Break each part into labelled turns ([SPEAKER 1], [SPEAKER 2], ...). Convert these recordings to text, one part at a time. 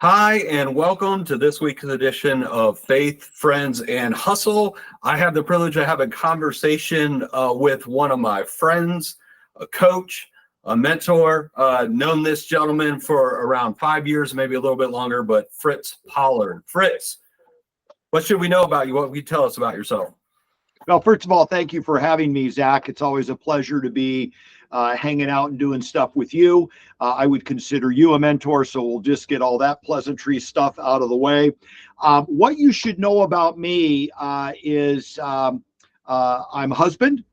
[SPEAKER 1] Hi, and welcome to this week's edition of Faith, Friends, and Hustle. I have the privilege of having a conversation with one of my friends, a coach, a mentor, known this gentleman for around 5 years, maybe a little bit longer, but Fritz Pollard. Fritz, what should we know about you? What can you tell us about yourself?
[SPEAKER 2] Well, first of all, thank you for having me, Zach. It's always a pleasure to be hanging out and doing stuff with you. I would consider you a mentor, so we'll just get all that pleasantry stuff out of the way. What you should know about me is I'm a husband,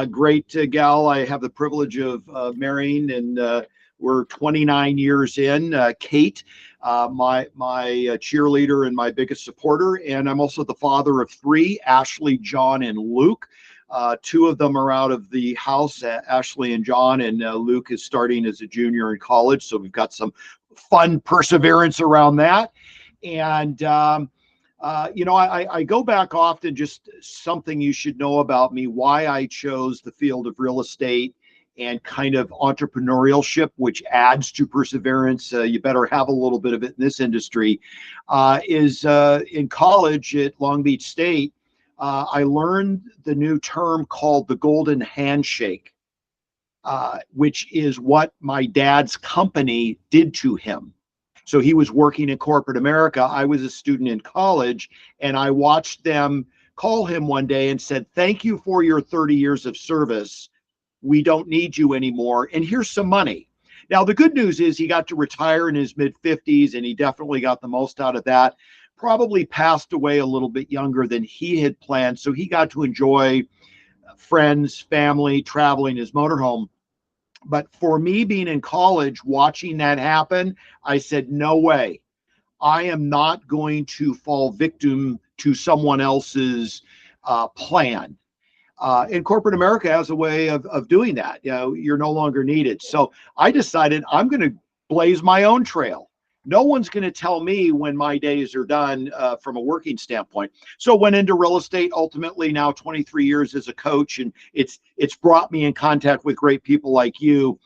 [SPEAKER 2] great gal. I have the privilege of marrying, and we're 29 years in. Kate, my cheerleader and my biggest supporter, and I'm also the father of three, Ashley, John, and Luke. Two of them are out of the house, Ashley and John, and Luke is starting as a junior in college. So we've got some fun perseverance around that. And, I go back often, just something you should know about me, why I chose the field of real estate and kind of entrepreneurship, which adds to perseverance. You better have a little bit of it in this industry, is in college at Long Beach State. I learned the new term called the golden handshake, which is what my dad's company did to him. So he was working in corporate America. I was a student in college, and I watched them call him one day and said, "Thank you for your 30 years of service. We don't need you anymore. And here's some money." Now, the good news is he got to retire in his mid-50s, and he definitely got the most out of that. Probably passed away a little bit younger than he had planned. So he got to enjoy friends, family, traveling his motorhome. But for me being in college, watching that happen, I said, no way. I am not going to fall victim to someone else's plan. And corporate America has a way of doing that. You know, you're no longer needed. So I decided I'm going to blaze my own trail. No one's going to tell me when my days are done from a working standpoint. So went into real estate, ultimately now 23 years as a coach, and it's brought me in contact with great people like you.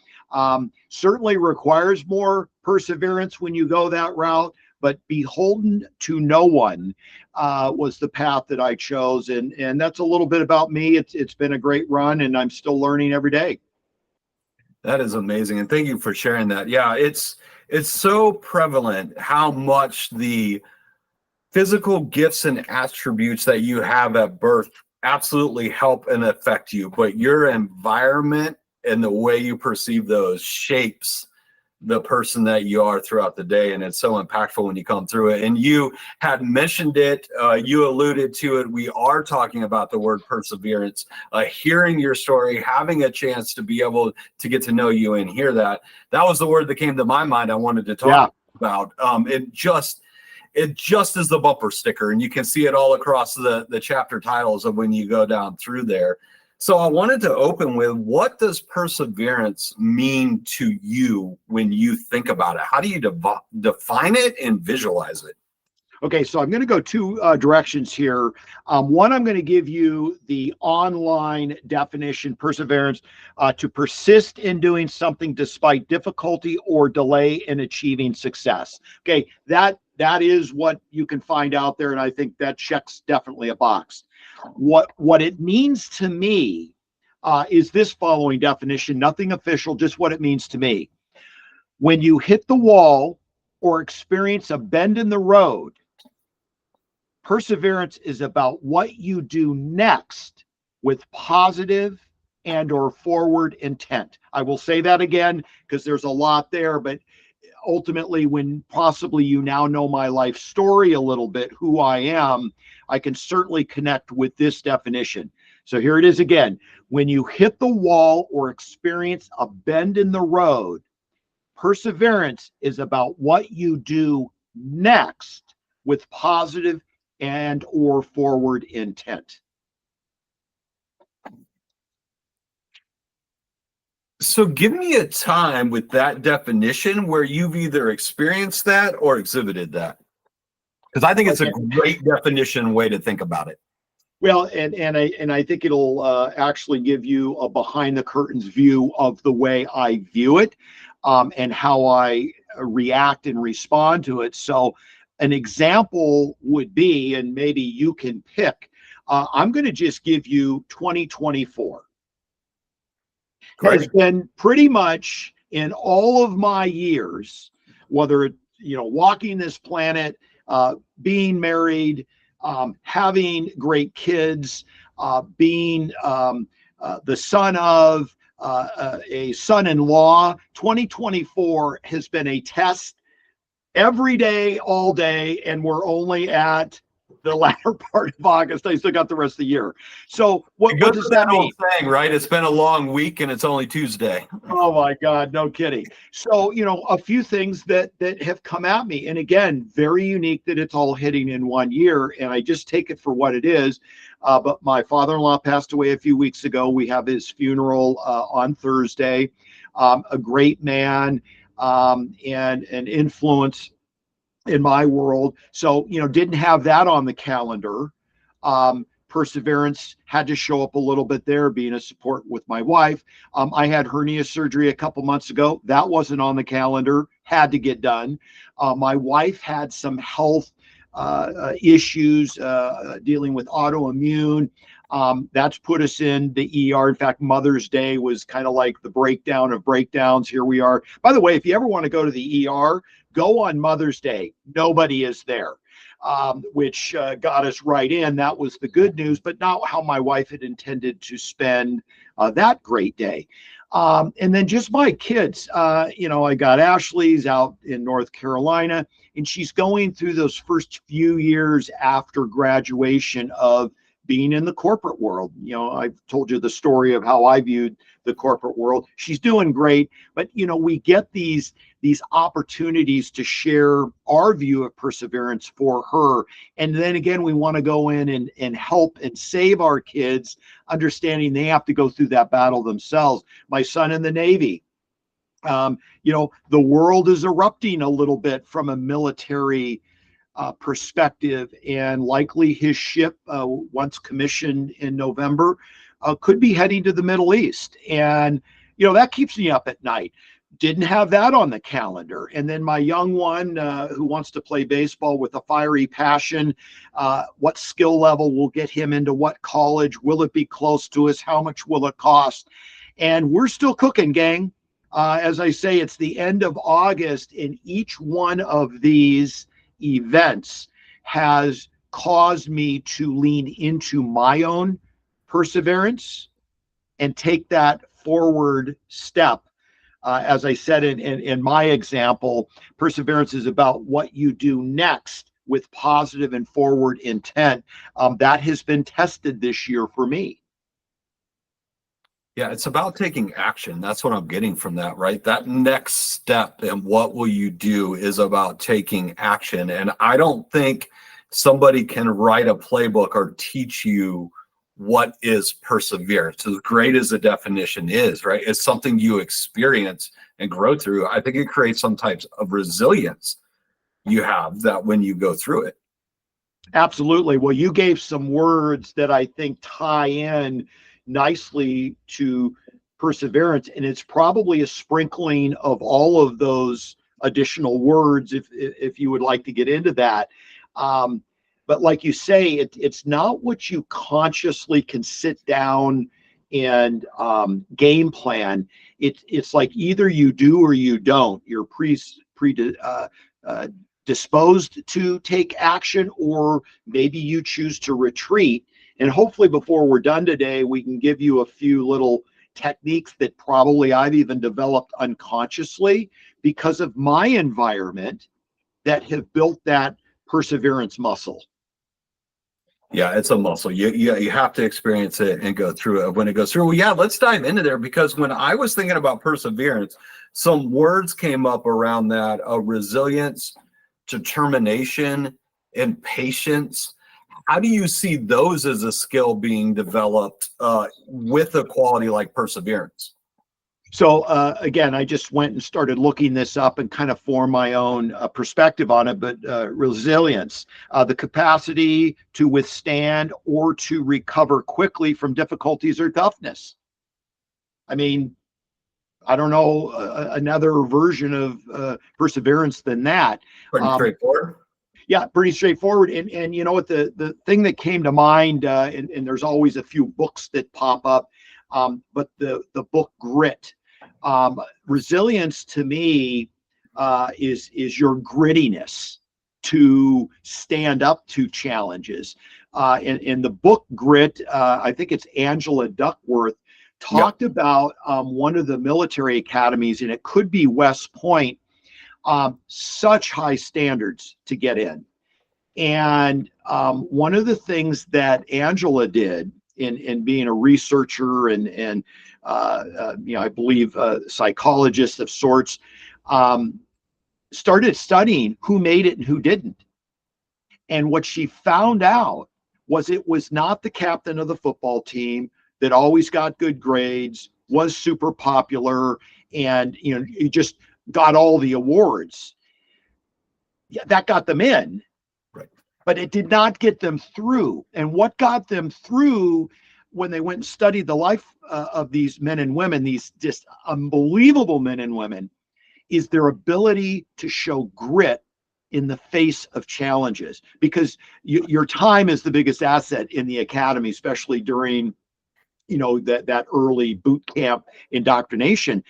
[SPEAKER 2] Certainly requires more perseverance when you go that route, but beholden to no one was the path that I chose. And that's a little bit about me. It's been a great run, and I'm still learning every day.
[SPEAKER 1] That is amazing. And thank you for sharing that. Yeah, it's so prevalent how much the physical gifts and attributes that you have at birth absolutely help and affect you, but your environment and the way you perceive those shapes the person that you are throughout the day. And it's so impactful when you come through it. And you had mentioned it, you alluded to it. We are talking about the word perseverance, hearing your story, having a chance to be able to get to know you and hear that. That was the word that came to my mind I wanted to talk about. It just is the bumper sticker, and you can see it all across the chapter titles of when you go down through there. So I wanted to open with, what does perseverance mean to you when you think about it? How do you define it and visualize it?
[SPEAKER 2] Okay, so I'm going to go two directions here. One, I'm going to give you the online definition: perseverance, to persist in doing something despite difficulty or delay in achieving success. Okay, that is what you can find out there, and I think that checks definitely a box. What it means to me is this following definition, nothing official, just what it means to me. When you hit the wall or experience a bend in the road, perseverance is about what you do next with positive and or forward intent. I will say that again because there's a lot there, but ultimately, when possibly you now know my life story a little bit, who I am, I can certainly connect with this definition. So here it is again. When you hit the wall or experience a bend in the road, perseverance is about what you do next with positive and or forward intent.
[SPEAKER 1] So give me a time with that definition where you've either experienced that or exhibited that. Because I think it's a great definition way to think about it.
[SPEAKER 2] Well, and I think it'll actually give you a behind the curtains view of the way I view it, and how I react and respond to it. So an example would be, and maybe you can pick, I'm going to just give you 2024.
[SPEAKER 1] Great.
[SPEAKER 2] Has been pretty much in all of my years, whether it, walking this planet, being married, having great kids, being the son of a son-in-law. 2024 has been a test every day, all day, and we're only at the latter part of August. I still got the rest of the year. So what does that mean?
[SPEAKER 1] Saying, right? It's been a long week and it's only Tuesday.
[SPEAKER 2] Oh my God, no kidding. So, a few things that have come at me. And again, very unique that it's all hitting in 1 year. And I just take it for what it is. But my father-in-law passed away a few weeks ago. We have his funeral on Thursday. A great man and an influence in my world. So, didn't have that on the calendar. Perseverance had to show up a little bit there, being a support with my wife. I had hernia surgery a couple months ago. That wasn't on the calendar, had to get done. My wife had some health issues dealing with autoimmune. That's put us in the ER. In fact, Mother's Day was kind of like the breakdown of breakdowns. Here we are. By the way, if you ever want to go to the ER, go on Mother's Day. Nobody is there, which got us right in. That was the good news, but not how my wife had intended to spend that great day. And then just my kids, I got Ashley's out in North Carolina, and she's going through those first few years after graduation of being in the corporate world. I've told you the story of how I viewed the corporate world. She's doing great, but we get these opportunities to share our view of perseverance for her. And then again, we want to go in and help and save our kids, understanding they have to go through that battle themselves. My son in the Navy, the world is erupting a little bit from a military perspective, and likely his ship, once commissioned in November, could be heading to the Middle East. And, that keeps me up at night. Didn't have that on the calendar. And then my young one who wants to play baseball with a fiery passion, what skill level will get him into what college? Will it be close to us? How much will it cost? And we're still cooking, gang. As I say, it's the end of August, and each one of these events has caused me to lean into my own perseverance and take that forward step. As I said in my example, perseverance is about what you do next with positive and forward intent. That has been tested this year for me.
[SPEAKER 1] Yeah, it's about taking action. That's what I'm getting from that, right? That next step and what will you do is about taking action. And I don't think somebody can write a playbook or teach you what is perseverance. As great as the definition is, right? It's something you experience and grow through. I think it creates some types of resilience you have that when you go through it.
[SPEAKER 2] Absolutely. Well, you gave some words that I think tie in nicely to perseverance, and it's probably a sprinkling of all of those additional words if you would like to get into that. But like you say, it's not what you consciously can sit down and game plan. It's like either you do or you don't. You're disposed to take action, or maybe you choose to retreat. And hopefully before we're done today, we can give you a few little techniques that probably I've even developed unconsciously because of my environment that have built that perseverance muscle.
[SPEAKER 1] Yeah, it's a muscle. You have to experience it and go through it. When it goes through, well, yeah, let's dive into there, because when I was thinking about perseverance, some words came up around that: resilience, determination, and patience. How do you see those as a skill being developed with a quality like perseverance?
[SPEAKER 2] So again, I just went and started looking this up and kind of form my own perspective on it. But resilience, the capacity to withstand or to recover quickly from difficulties or toughness. I mean, I don't know another version of perseverance than that.
[SPEAKER 1] Pretty straightforward.
[SPEAKER 2] Yeah, pretty straightforward. And you know what, the thing that came to mind, and there's always a few books that pop up, but the book Grit, resilience to me is your grittiness to stand up to challenges. In the book Grit, I think it's Angela Duckworth talked about one of the military academies, and it could be West Point, such high standards to get in. And one of the things that Angela did in being a researcher and you know, I believe a psychologist of sorts, started studying who made it and who didn't. And what she found out was it was not the captain of the football team that always got good grades, was super popular, and you know, he just got all the awards. Yeah, that got them in,
[SPEAKER 1] right?
[SPEAKER 2] But it did not get them through. And what got them through, when they went and studied the life of these men and women, these just unbelievable men and women, is their ability to show grit in the face of challenges. Because your time is the biggest asset in the academy, especially during, you know, that early boot camp indoctrination.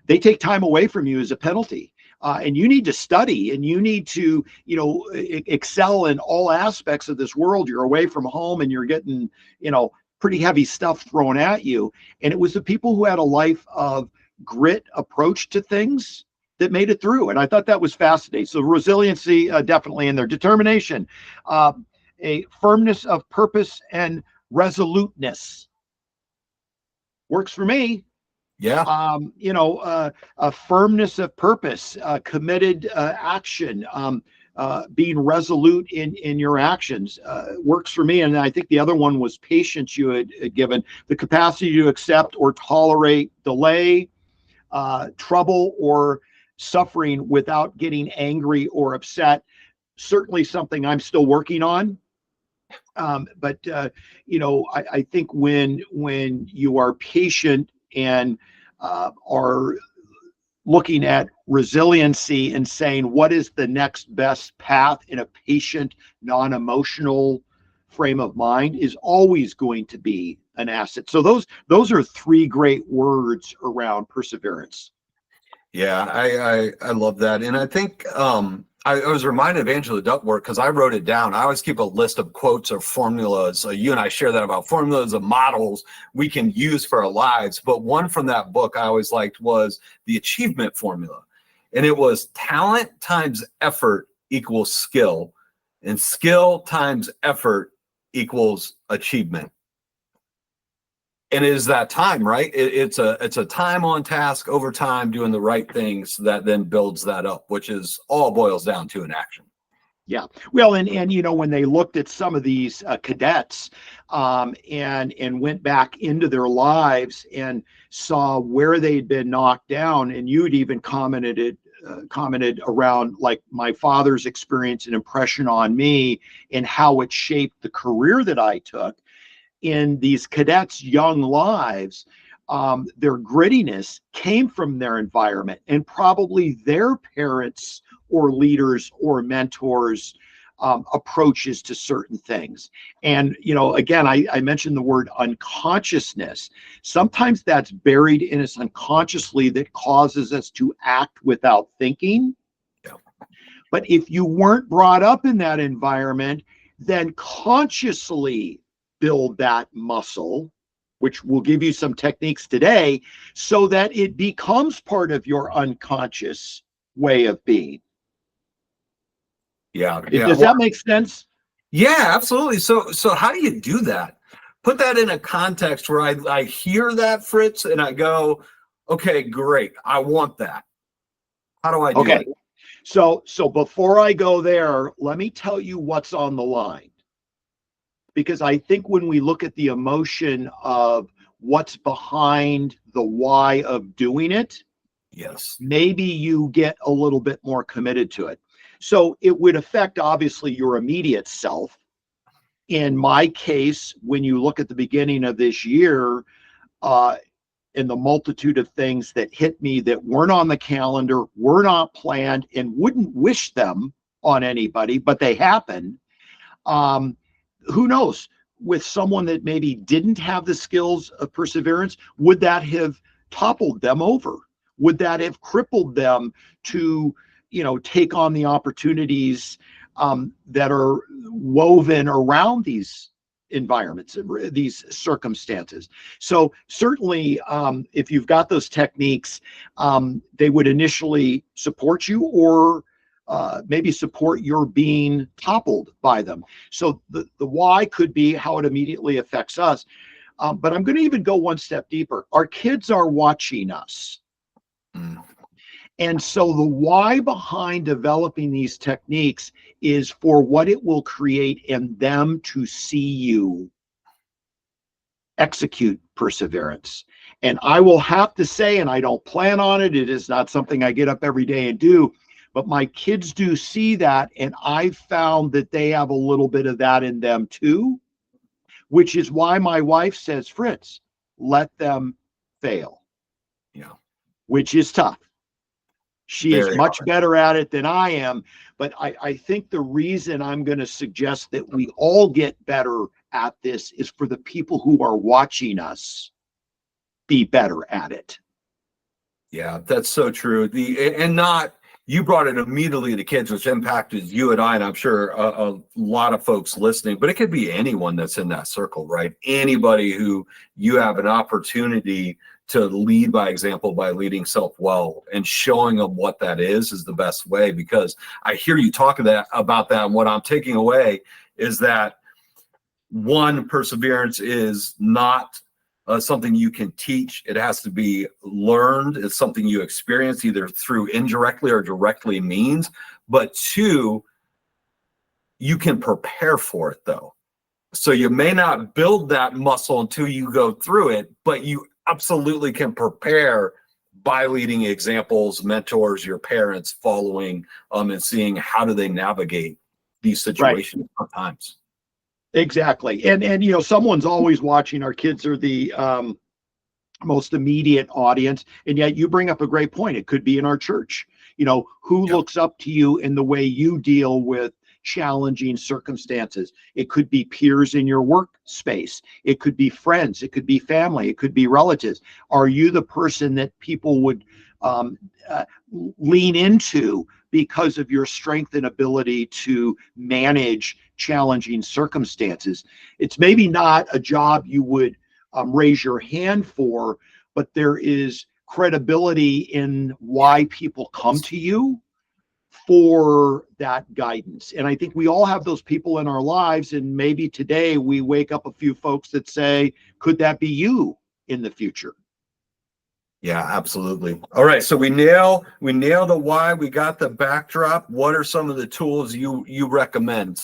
[SPEAKER 2] They take time away from you as a penalty. And you need to study, and you need to, you know, excel in all aspects of this world. You're away from home and you're getting, you know, pretty heavy stuff thrown at you. And it was the people who had a life of grit approach to things that made it through. And I thought that was fascinating. So resiliency, definitely in there. Determination, a firmness of purpose and resoluteness. Works for me.
[SPEAKER 1] Yeah.
[SPEAKER 2] You know, a firmness of purpose, committed action, being resolute in your actions, works for me. And I think the other one was patience. You had given the capacity to accept or tolerate delay, trouble, or suffering without getting angry or upset. Certainly something I'm still working on. But you know, I think when you are patient and are looking at resiliency and saying what is the next best path in a patient, non-emotional frame of mind, is always going to be an asset. So those are three great words around perseverance.
[SPEAKER 1] Yeah, I love that. And I think I was reminded of Angela Duckworth because I wrote it down. I always keep a list of quotes or formulas. You and I share that about formulas and models we can use for our lives. But one from that book I always liked was the achievement formula. And it was talent times effort equals skill, and skill times effort equals achievement. And it is that time, right? It's a time on task over time doing the right things that then builds that up, which is all boils down to an action.
[SPEAKER 2] Yeah. Well, and you know, when they looked at some of these cadets and went back into their lives and saw where they'd been knocked down, and you'd even commented around like my father's experience and impression on me and how it shaped the career that I took. In these cadets' young lives, their grittiness came from their environment and probably their parents or leaders or mentors' approaches to certain things. And, you know, again, I mentioned the word unconsciousness. Sometimes that's buried in us unconsciously that causes us to act without thinking.
[SPEAKER 1] Yeah.
[SPEAKER 2] But if you weren't brought up in that environment, then consciously build that muscle, which will give you some techniques today, so that it becomes part of your unconscious way of being.
[SPEAKER 1] Yeah.
[SPEAKER 2] Does that make sense?
[SPEAKER 1] Yeah, absolutely. So how do you do that? Put that in a context where I hear that, Fritz, and I go, okay, great. I want that. How do I do it?
[SPEAKER 2] So before I go there, let me tell you what's on the line. Because I think when we look at the emotion of what's behind the why of doing it,
[SPEAKER 1] yes,
[SPEAKER 2] maybe you get a little bit more committed to it. So it would affect, obviously, your immediate self. In my case, when you look at the beginning of this year, and the multitude of things that hit me that weren't on the calendar, were not planned, and wouldn't wish them on anybody, but they happened. Who knows? With someone that maybe didn't have the skills of perseverance, would that have toppled them over? Would that have crippled them to, take on the opportunities that are woven around these environments, these circumstances? So certainly, if you've got those techniques, they would initially support you, or maybe support your being toppled by them. So the why could be how it immediately affects us. But I'm going to even go one step deeper. Our kids are watching us.
[SPEAKER 1] Mm.
[SPEAKER 2] And so the why behind developing these techniques is for what it will create in them to see you execute perseverance. And I will have to say, and I don't plan on it, it is not something I get up every day and do, but my kids do see that, and I've found that they have a little bit of that in them too, which is why my wife says, Fritz, let them fail.
[SPEAKER 1] Yeah.
[SPEAKER 2] Which is tough. She is much
[SPEAKER 1] hard.
[SPEAKER 2] better at it than I am, but I think the reason I'm going to suggest that we all get better at this is for the people who are watching us be better at it.
[SPEAKER 1] Yeah, that's so true. You brought it immediately to kids, which impacted you and I, and I'm sure a lot of folks listening, but it could be anyone that's in that circle, right? Anybody who you have an opportunity to lead by example, by leading self well, and showing them what that is the best way. Because I hear you talk about that, and what I'm taking away is that, one, perseverance is not something you can teach. It has to be learned. It's something you experience either through indirectly or directly means. But two, you can prepare for it though. So you may not build that muscle until you go through it, but you absolutely can prepare by leading examples, mentors, your parents, following and seeing how do they navigate these situations sometimes.
[SPEAKER 2] Exactly. And someone's always watching. Our kids are the most immediate audience. And yet you bring up a great point. It could be in our church. Who looks up to you in the way you deal with challenging circumstances? It could be peers in your workspace. It could be friends. It could be family. It could be relatives. Are you the person that people would lean into because of your strength and ability to manage challenging circumstances? It's maybe not a job you would raise your hand for, but there is credibility in why people come to you for that guidance. And I think we all have those people in our lives, and maybe today we wake up a few folks that say, could that be you in the future?
[SPEAKER 1] Yeah, absolutely. All right, so we nail the why. We got the backdrop. What are some of the tools you recommend?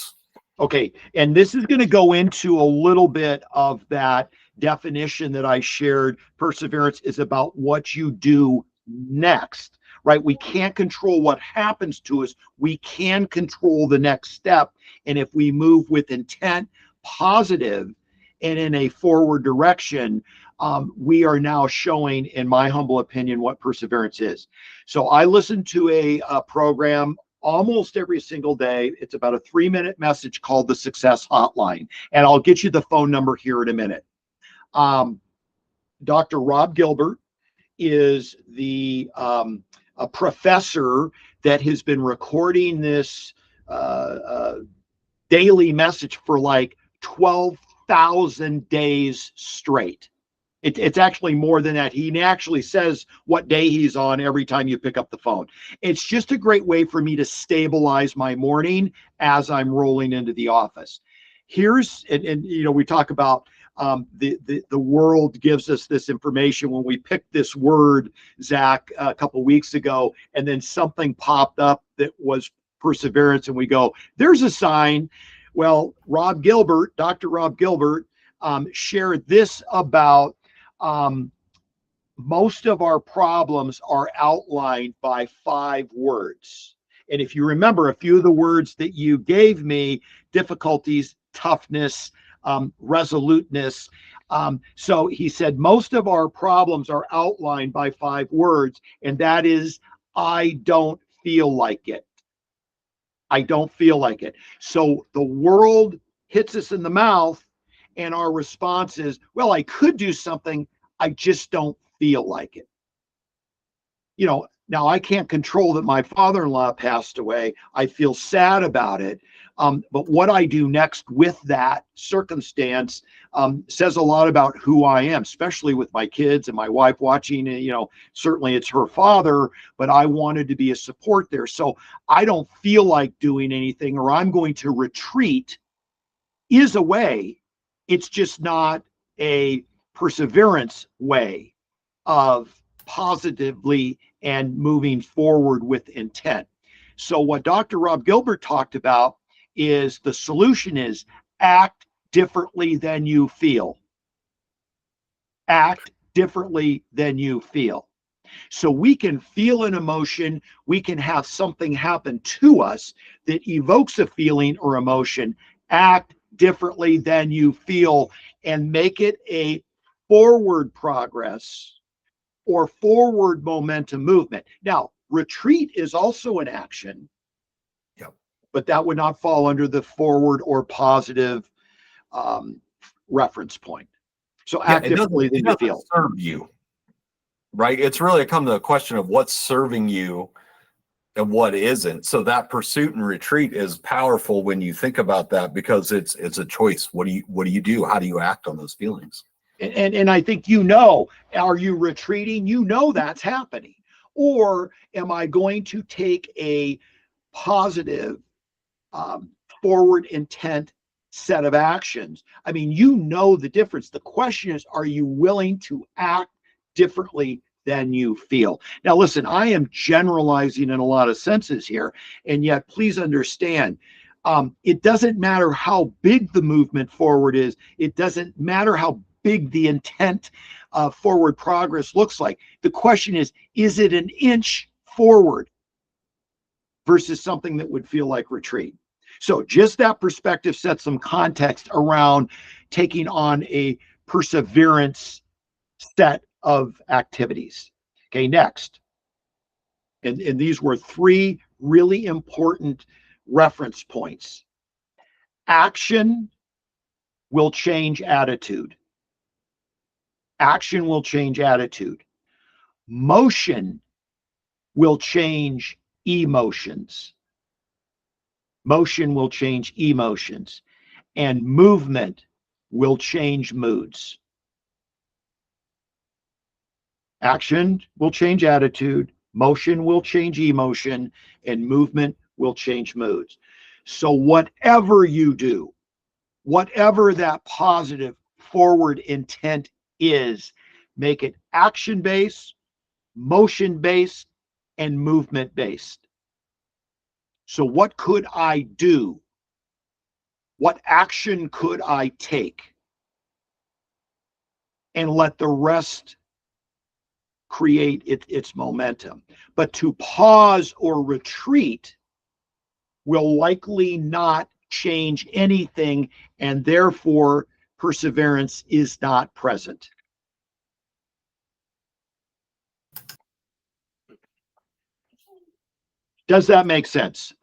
[SPEAKER 2] Okay, and this is going to go into a little bit of that definition that I shared. Perseverance is about what you do next, right? We can't control what happens to us. We can control the next step. And if we move with intent, positive, and in a forward direction, we are now showing, in my humble opinion, what perseverance is. So I listen to a program almost every single day. It's about a 3-minute message called the Success Hotline. And I'll get you the phone number here in a minute. Dr. Rob Gilbert is the a professor that has been recording this daily message for like 12,000 days straight. It's actually more than that. He actually says what day he's on every time you pick up the phone. It's just a great way for me to stabilize my morning as I'm rolling into the office. And we talk about the world gives us this information. When we picked this word, Zach, a couple of weeks ago, and then something popped up that was perseverance, and we go, there's a sign. Well, Dr. Rob Gilbert shared this about most of our problems are outlined by 5 words. And if you remember a few of the words that you gave me, difficulties, toughness, resoluteness. So he said, most of our problems are outlined by 5 words, and that is, I don't feel like it. I don't feel like it. So the world hits us in the mouth, and our response is, well, I could do something, I just don't feel like it. You know, now I can't control that my father-in-law passed away. I feel sad about it. But what I do next with that circumstance says a lot about who I am, especially with my kids and my wife watching. You know, certainly it's her father, but I wanted to be a support there. So I don't feel like doing anything, or I'm going to retreat is a way. It's just not a perseverance way of positively and moving forward with intent. So what Dr. Rob Gilbert talked about is the solution is act differently than you feel. Act differently than you feel. So we can feel an emotion, we can have something happen to us that evokes a feeling or emotion. Act differently than you feel and make it a forward progress or forward momentum movement. Now, retreat is also an action, but that would not fall under the forward or positive reference point. So act differently than you feel.
[SPEAKER 1] Serve you, right? It's really come to a question of what's serving you and what isn't. So that pursuit and retreat is powerful when you think about that, because it's a choice. What do you do? How do you act on those feelings?
[SPEAKER 2] And I think, you know, are you retreating? You know that's happening. Or am I going to take a positive forward intent set of actions? I mean, you know the difference. The question is, are you willing to act differently than you feel? Now, listen, I am generalizing in a lot of senses here, and yet please understand, it doesn't matter how big the movement forward is. It doesn't matter how big the intent of forward progress looks like. The question is it an inch forward versus something that would feel like retreat? So just that perspective sets some context around taking on a perseverance set of activities. Okay, next. And these were 3 really important reference points. Action will change attitude. Action will change attitude. Motion will change emotions. Motion will change emotions. And movement will change moods. Action will change attitude. Motion will change emotion. And movement will change moods. So whatever you do, whatever that positive forward intent is, make it action-based, motion-based, and movement-based. So what could I do? What action could I take? And let the rest create its momentum. But to pause or retreat will likely not change anything, and therefore perseverance is not present. Does that make sense?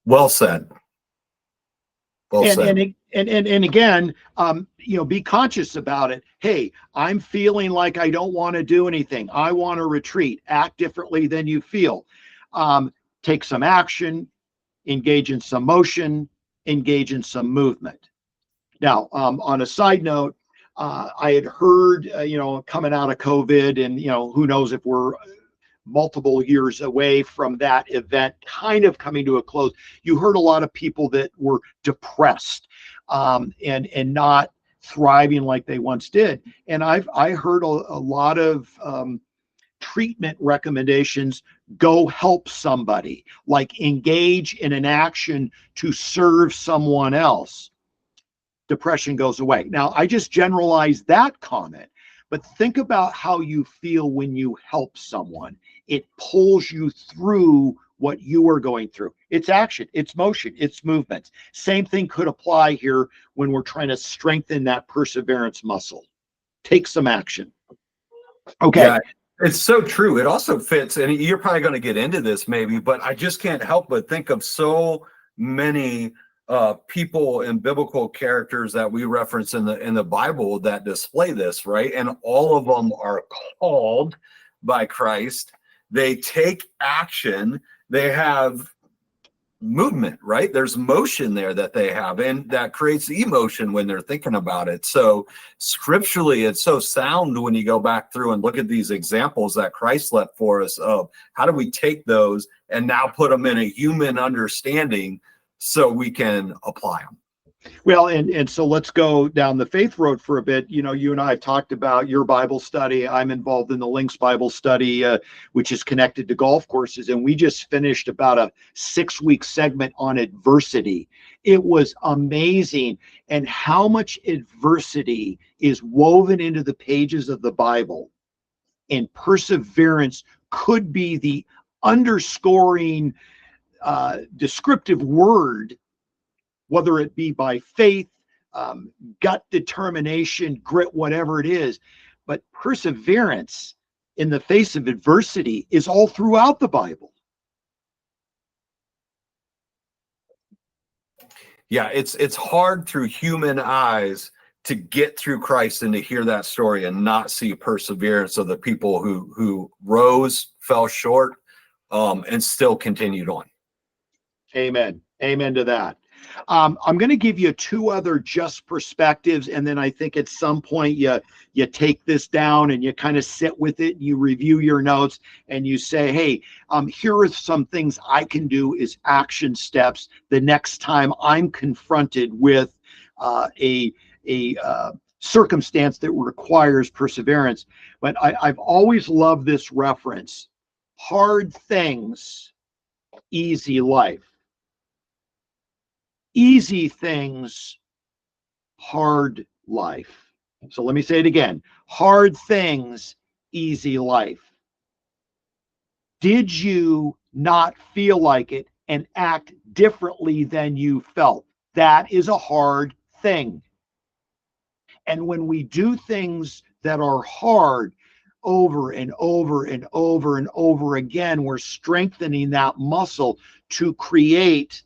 [SPEAKER 1] Well said. Well said.
[SPEAKER 2] And again, you know, be conscious about it. Hey, I'm feeling like I don't want to do anything. I want to retreat. Act differently than you feel. Take some action, engage in some motion, engage in some movement. Now, on a side note, I had heard, you know, coming out of COVID, and, you know, who knows if we're multiple years away from that event kind of coming to a close. You heard a lot of people that were depressed and not thriving like they once did. And I heard a lot of treatment recommendations. Go help somebody, like engage in an action to serve someone else. Depression goes away. Now, I just generalized that comment, but think about how you feel when you help someone. It pulls you through what you are going through. It's action, it's motion, it's movement. Same thing could apply here when we're trying to strengthen that perseverance muscle. Take some action. Okay.
[SPEAKER 1] Yeah, it's so true. It also fits, and you're probably going to get into this maybe, but I just can't help but think of so many people and biblical characters that we reference in the Bible that display this, right? And all of them are called by Christ. They take action. They have movement, right? There's motion there that they have, and that creates emotion when they're thinking about it. So scripturally, it's so sound when you go back through and look at these examples that Christ left for us of how do we take those and now put them in a human understanding so we can apply them.
[SPEAKER 2] Well, and so let's go down the faith road for a bit. You know, you and I have talked about your Bible study. I'm involved in the Links Bible study, which is connected to golf courses. And we just finished about a 6-week segment on adversity. It was amazing. And how much adversity is woven into the pages of the Bible. And perseverance could be the underscoring descriptive word, whether it be by faith, gut determination, grit, whatever it is. But perseverance in the face of adversity is all throughout the Bible.
[SPEAKER 1] Yeah, it's hard through human eyes to get through Christ and to hear that story and not see perseverance of the people who rose, fell short, and still continued on.
[SPEAKER 2] Amen. Amen to that. I'm going to give you 2 other just perspectives, and then I think at some point you take this down and you kind of sit with it, you review your notes, and you say, hey, here are some things I can do as action steps the next time I'm confronted with a circumstance that requires perseverance. But I've always loved this reference: hard things, easy life. Easy things, hard life. So let me say it again. Hard things, easy life. Did you not feel like it and act differently than you felt? That is a hard thing. And when we do things that are hard over and over and over and over again, we're strengthening that muscle to create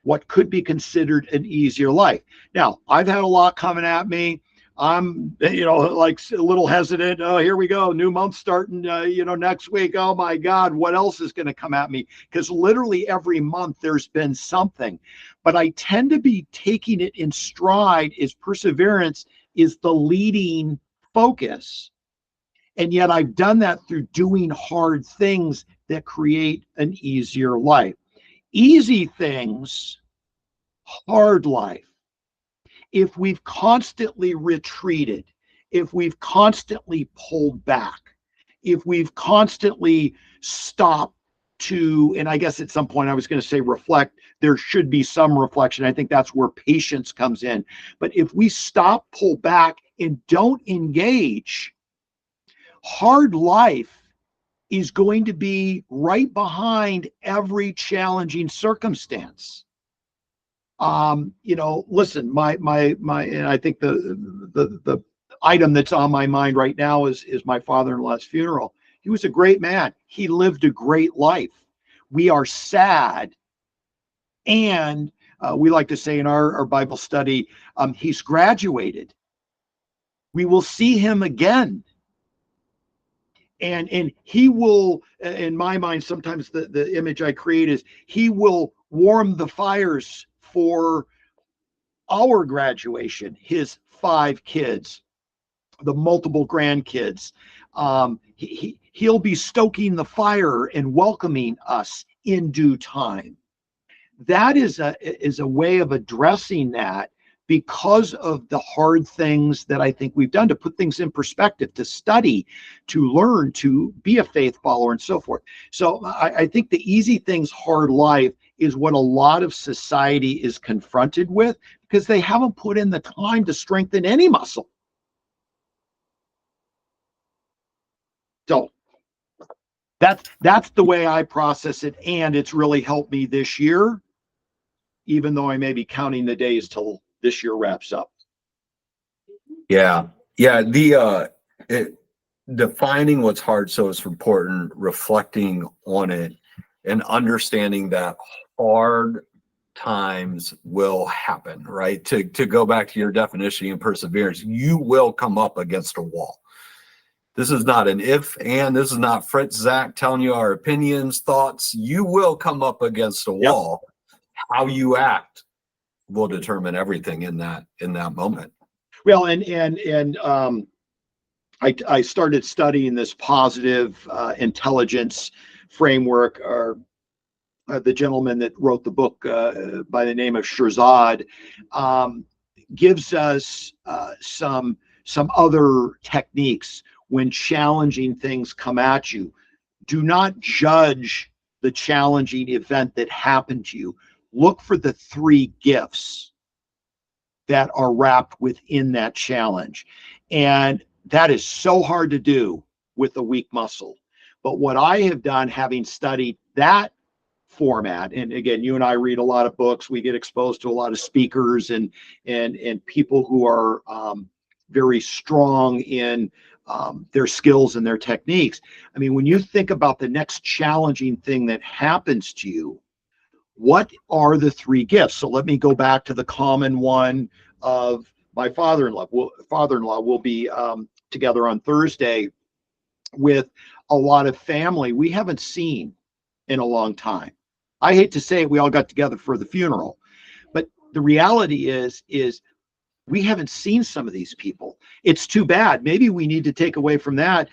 [SPEAKER 2] what could be considered an easier life. Now, I've had a lot coming at me. I'm, like a little hesitant. Oh, here we go. New month starting, next week. Oh my God, what else is going to come at me? Because literally every month there's been something. But I tend to be taking it in stride as perseverance is the leading focus. And yet I've done that through doing hard things that create an easier life. Easy things, hard life. If we've constantly retreated, if we've constantly pulled back, if we've constantly stopped to, and I guess at some point I was going to say reflect, there should be some reflection. I think that's where patience comes in. But if we stop, pull back, and don't engage, hard life is going to be right behind every challenging circumstance. Listen, my, and I think the item that's on my mind right now is my father-in-law's funeral. He was a great man. He lived a great life. We are sad. And we like to say in our Bible study, he's graduated. We will see him again. And he will, in my mind, sometimes the image I create is he will warm the fires for our graduation, his 5 kids, the multiple grandkids. He'll be stoking the fire and welcoming us in due time. That is a way of addressing that, because of the hard things that I think we've done to put things in perspective, to study, to learn, to be a faith follower, and so forth. So I think the easy things, hard life is what a lot of society is confronted with, because they haven't put in the time to strengthen any muscle. So That's the way I process it, and it's really helped me this year, even though I may be counting the days till this year wraps up.
[SPEAKER 1] Yeah. Defining what's hard so it's important, reflecting on it, and understanding that hard times will happen, right? To go back to your definition and perseverance, you will come up against a wall. This is not an if, and this is not Fritz, Zach telling you our opinions, thoughts. You will come up against a wall. Yep. How you act will determine everything in that moment.
[SPEAKER 2] Well, I started studying this positive intelligence framework. Or the gentleman that wrote the book by the name of Shirzad gives us some other techniques when challenging things come at you. Do not judge the challenging event that happened to you. Look for the 3 gifts that are wrapped within that challenge. And that is so hard to do with a weak muscle. But what I have done, having studied that format, and again, you and I read a lot of books, we get exposed to a lot of speakers and people who are very strong in their skills and their techniques. I mean, when you think about the next challenging thing that happens to you, what are the 3 gifts? So let me go back to the common one of my father-in-law. Will be together on Thursday with a lot of family we haven't seen in a long time. I hate to say it, we all got together for the funeral, but the reality is we haven't seen some of these people. It's too bad. Maybe we need to take away from that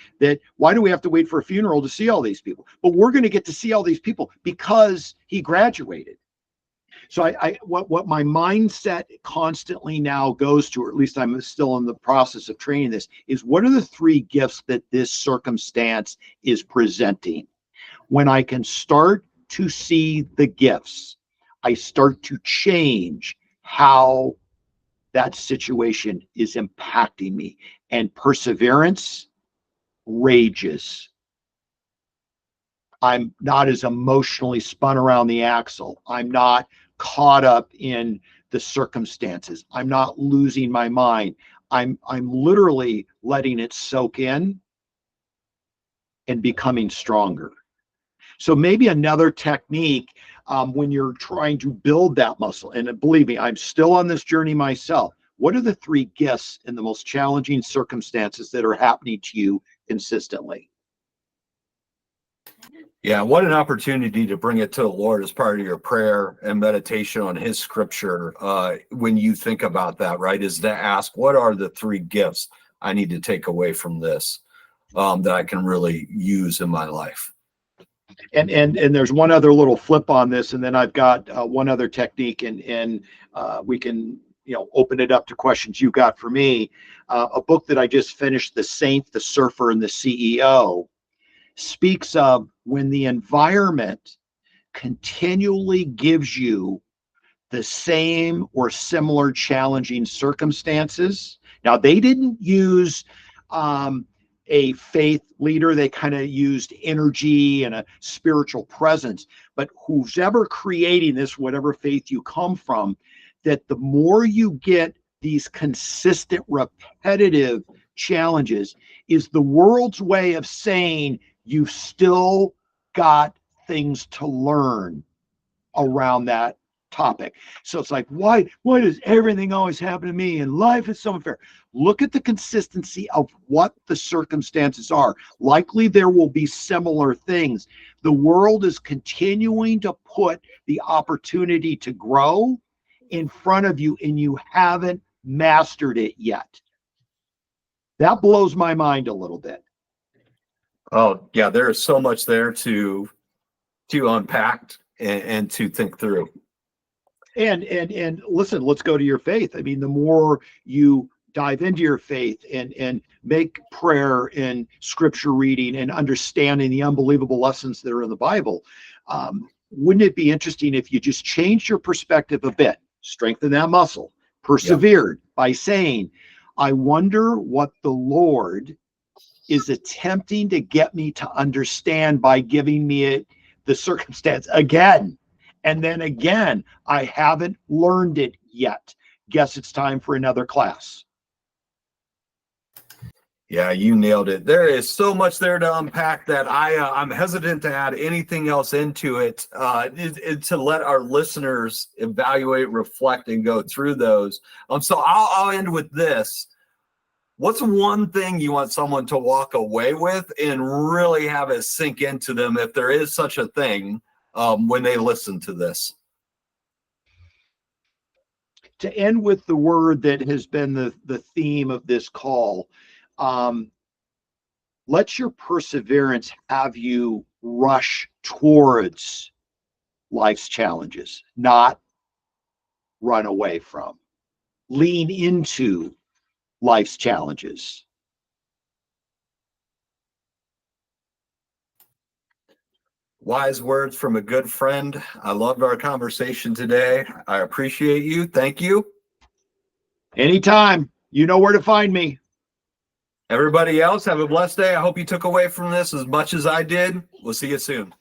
[SPEAKER 2] why do we have to wait for a funeral to see all these people? But we're going to get to see all these people because he graduated. So what my mindset constantly now goes to, or at least I'm still in the process of training this, is what are the 3 gifts that this circumstance is presenting? When I can start to see the gifts, I start to change how that situation is impacting me. And perseverance rages. I'm not as emotionally spun around the axle. I'm not caught up in the circumstances. I'm not losing my mind. I'm literally letting it soak in and becoming stronger. So maybe another technique when you're trying to build that muscle, and believe me, I'm still on this journey myself. What are the 3 gifts in the most challenging circumstances that are happening to you consistently?
[SPEAKER 1] Yeah, what an opportunity to bring it to the Lord as part of your prayer and meditation on his scripture. When you think about that, right, is to ask, what are the 3 gifts I need to take away from this that I can really use in my life?
[SPEAKER 2] And there's one other little flip on this, and then I've got one other technique, and we can open it up to questions you got for me. A book that I just finished, The Saint, the Surfer, and the CEO, speaks of when the environment continually gives you the same or similar challenging circumstances. Now, they didn't use a faith leader. They kind of used energy and a spiritual presence. But who's ever creating this, whatever faith you come from, that the more you get these consistent, repetitive challenges, is the world's way of saying you've still got things to learn around that topic. So it's like, why does everything always happen to me and life is so unfair? Look at the consistency of what the circumstances are. Likely there will be similar things. The world is continuing to put the opportunity to grow in front of you, and you haven't mastered it yet. That blows my mind a little bit.
[SPEAKER 1] Oh, yeah, there is so much there to unpack and to think through.
[SPEAKER 2] And listen, let's go to your faith. I mean, the more you dive into your faith and make prayer and scripture reading and understanding the unbelievable lessons that are in the Bible, wouldn't it be interesting if you just changed your perspective a bit, strengthen that muscle, persevered by saying, I wonder what the Lord is attempting to get me to understand by giving me the circumstance again. And then again, I haven't learned it yet. Guess it's time for another class.
[SPEAKER 1] Yeah, you nailed it. There is so much there to unpack that I'm hesitant to add anything else into it, to let our listeners evaluate, reflect, and go through those. So I'll end with this. What's one thing you want someone to walk away with and really have it sink into them, if there is such a thing, when they listen to this?
[SPEAKER 2] To end with the word that has been the theme of this call, let your perseverance have you rush towards life's challenges, not run away from. Lean into life's challenges.
[SPEAKER 1] Wise words from a good friend. I loved our conversation today. I appreciate you. Thank you.
[SPEAKER 2] Anytime. You know where to find me.
[SPEAKER 1] Everybody else, have a blessed day. I hope you took away from this as much as I did. We'll see you soon.